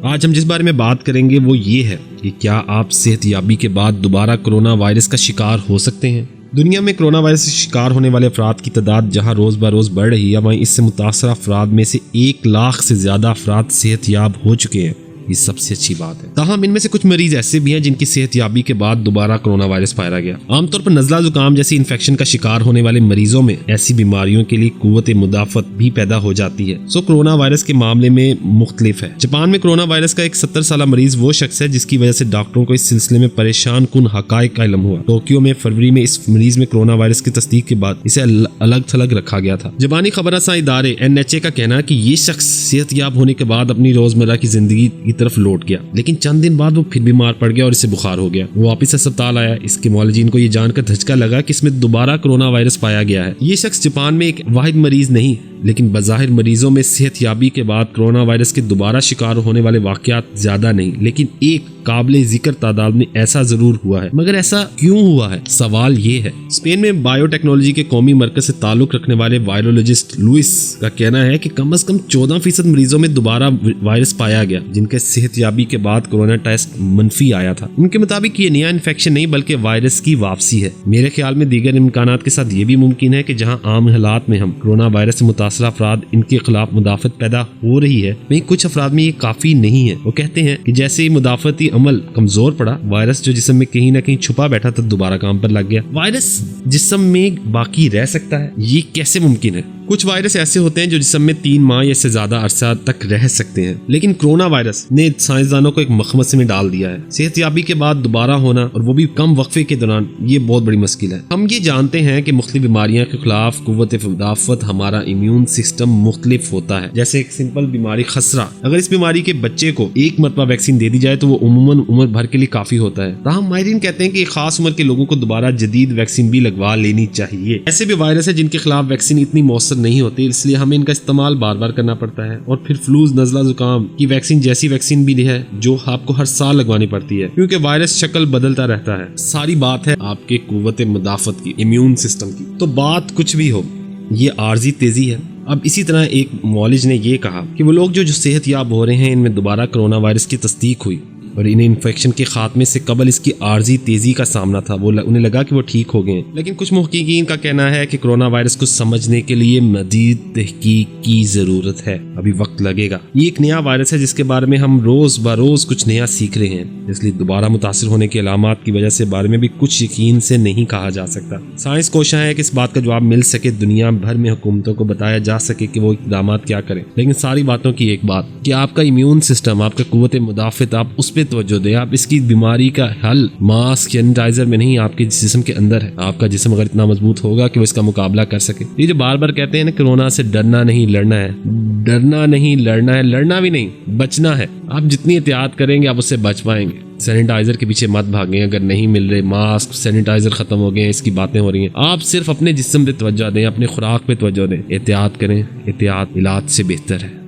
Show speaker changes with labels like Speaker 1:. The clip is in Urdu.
Speaker 1: آج ہم جس بارے میں بات کریں گے وہ یہ ہے کہ کیا آپ صحت یابی کے بعد دوبارہ کرونا وائرس کا شکار ہو سکتے ہیں۔ دنیا میں کرونا وائرس سے شکار ہونے والے افراد کی تعداد جہاں روز بروز بڑھ رہی ہے، وہیں اس سے متاثرہ افراد میں سے 1 لاکھ سے زیادہ افراد صحت یاب ہو چکے ہیں۔ یہ سب سے اچھی بات ہے۔ تاہم ان میں سے کچھ مریض ایسے بھی ہیں جن کی صحت یابی کے بعد دوبارہ کرونا وائرس پایا گیا۔ عام طور پر نزلہ زکام جیسی انفیکشن کا شکار ہونے والے مریضوں میں ایسی بیماریوں کے لیے قوت مدافعت بھی پیدا ہو جاتی ہے۔ کرونا وائرس کے معاملے میں مختلف ہے۔ جاپان میں کرونا وائرس کا ایک 70 سالہ مریض وہ شخص ہے جس کی وجہ سے ڈاکٹروں کو اس سلسلے میں پریشان کن حقائق کا علم ہوا۔ ٹوکیو میں فروری میں اس مریض میں کرونا وائرس کی تصدیق کے بعد اسے الگ تھلگ رکھا گیا تھا۔ جاپانی خبر رساں ادارے NHK کا کہنا ہے کہ یہ شخص صحت یاب ہونے کے بعد اپنی روزمرہ کی زندگی کی طرف لوٹ گیا، لیکن چند دن بعد وہ پھر بیمار پڑ گیا اور اسے بخار ہو گیا۔ وہ واپس اسپتال آیا۔ اس کے معالجین کو یہ جان کر دھچکا لگا کہ اس میں دوبارہ کرونا وائرس پایا گیا ہے۔ یہ شخص جاپان میں ایک واحد مریض نہیں، لیکن بظاہر مریضوں میں صحت یابی کے بعد کرونا وائرس کے دوبارہ شکار ہونے والے واقعات زیادہ نہیں، لیکن ایک قابل ذکر تعداد میں ایسا ضرور ہوا ہے۔ مگر ایسا کیوں ہوا ہے؟ سوال یہ ہے۔ اسپین میں بائیو ٹیکنالوجی کے قومی مرکز سے تعلق رکھنے والے وائرولوجسٹ لوئس کا کہنا ہے کہ کم از کم 14% مریضوں میں دوبارہ وائرس پایا گیا جن کے صحت یابی کے بعد کرونا ٹیسٹ منفی آیا تھا۔ ان کے مطابق یہ نیا انفیکشن نہیں بلکہ وائرس کی واپسی ہے۔ میرے خیال میں دیگر امکانات کے ساتھ یہ بھی ممکن ہے کہ جہاں عام حالات میں ہم کرونا وائرس سے متاثرہ افراد ان کے خلاف مدافعت پیدا ہو رہی ہے، وہیں کچھ افراد میں یہ کافی نہیں ہے۔ وہ کہتے ہیں کہ جیسے ہی مدافعتی عمل کمزور پڑا، وائرس جو جسم میں کہیں نہ کہیں چھپا بیٹھا تھا دوبارہ کام پر لگ گیا۔ وائرس جسم میں باقی رہ سکتا ہے، یہ کیسے ممکن ہے؟ کچھ وائرس ایسے ہوتے ہیں جو جسم میں 3 ماہ یا اس سے زیادہ عرصہ تک رہ سکتے ہیں، لیکن کرونا وائرس نے سائنسدانوں کو ایک مخمصے میں ڈال دیا ہے۔ صحت یابی کے بعد دوبارہ ہونا اور وہ بھی کم وقفے کے دوران، یہ بہت بڑی مشکل ہے۔ ہم یہ جانتے ہیں کہ مختلف بیماریاں کے خلاف قوت مدافعت ہمارا امیون سسٹم مختلف ہوتا ہے۔ جیسے ایک سمپل بیماری خسرہ، اگر اس بیماری کے بچے کو ایک مرتبہ ویکسین دے دی جائے تو وہ عموماً عمر بھر کے لیے کافی ہوتا ہے۔ تاہم ماہرین کہتے ہیں کہ ایک خاص عمر کے لوگوں کو دوبارہ جدید ویکسین بھی لگوا لینی چاہیے۔ ایسے بھی وائرس ہے جن کے خلاف ویکسین اتنی مؤثر نہیں ہوتی، اس لیے ہمیں ان کا استعمال بار بار کرنا پڑتا ہے۔ اور پھر فلوز، نزلہ زکام کی ویکسین جیسی ویکسین بھی ہے جو آپ کو ہر سال لگوانی پڑتی ہے، کیونکہ وائرس شکل بدلتا رہتا ہے۔ ساری بات ہے آپ کے قوت مدافعت کی، امیون سسٹم کی۔ تو بات کچھ بھی ہو، یہ عارضی تیزی ہے۔ اب اسی طرح ایک معالج نے یہ کہا کہ وہ لوگ جو صحت یاب ہو رہے ہیں ان میں دوبارہ کرونا وائرس کی تصدیق ہوئی اور انہیں انفیکشن کے خاتمے سے قبل اس کی عارضی تیزی کا سامنا تھا۔ انہیں لگا کہ وہ ٹھیک ہو گئے، لیکن کچھ محققین کا کہنا ہے کہ کرونا وائرس کو سمجھنے کے لیے مزید تحقیق کی ضرورت ہے، ابھی وقت لگے گا۔ یہ ایک نیا وائرس ہے جس کے بارے میں ہم روز بروز کچھ نیا سیکھ رہے ہیں، اس لیے دوبارہ متاثر ہونے کے علامات کی وجہ سے بارے میں بھی کچھ یقین سے نہیں کہا جا سکتا۔ سائنس کوشاں ہے کہ اس بات کا جواب مل سکے، دنیا بھر میں حکومتوں کو بتایا جا سکے کہ وہ اقدامات کیا کریں، لیکن ساری باتوں کی ایک بات کہ آپ کا امیون سسٹم، آپ کا قوت مدافعت، آپ اس پہ توجہ دیں۔ آپ اس کی بیماری کا حل ماسک، سینیٹائزر میں نہیں، آپ کے جسم کے اندر ہے۔ آپ کا جسم اگر اتنا مضبوط ہوگا کہ وہ اس کا مقابلہ کر سکے۔ یہ جو بار بار کہتے ہیں نا کرونا سے ڈرنا نہیں لڑنا ہے، ڈرنا نہیں لڑنا ہے، لڑنا بھی نہیں بچنا ہے۔ آپ جتنی احتیاط کریں گے آپ اس سے بچ پائیں گے۔ سینیٹائزر کے پیچھے مت بھاگیں، اگر نہیں مل رہے ماسک، سینیٹائزر ختم ہو گئے، اس کی باتیں ہو رہی ہیں، آپ صرف اپنے جسم پہ توجہ دیں، اپنے خوراک پہ توجہ دیں، احتیاط کریں۔ احتیاط علاج سے بہتر ہے۔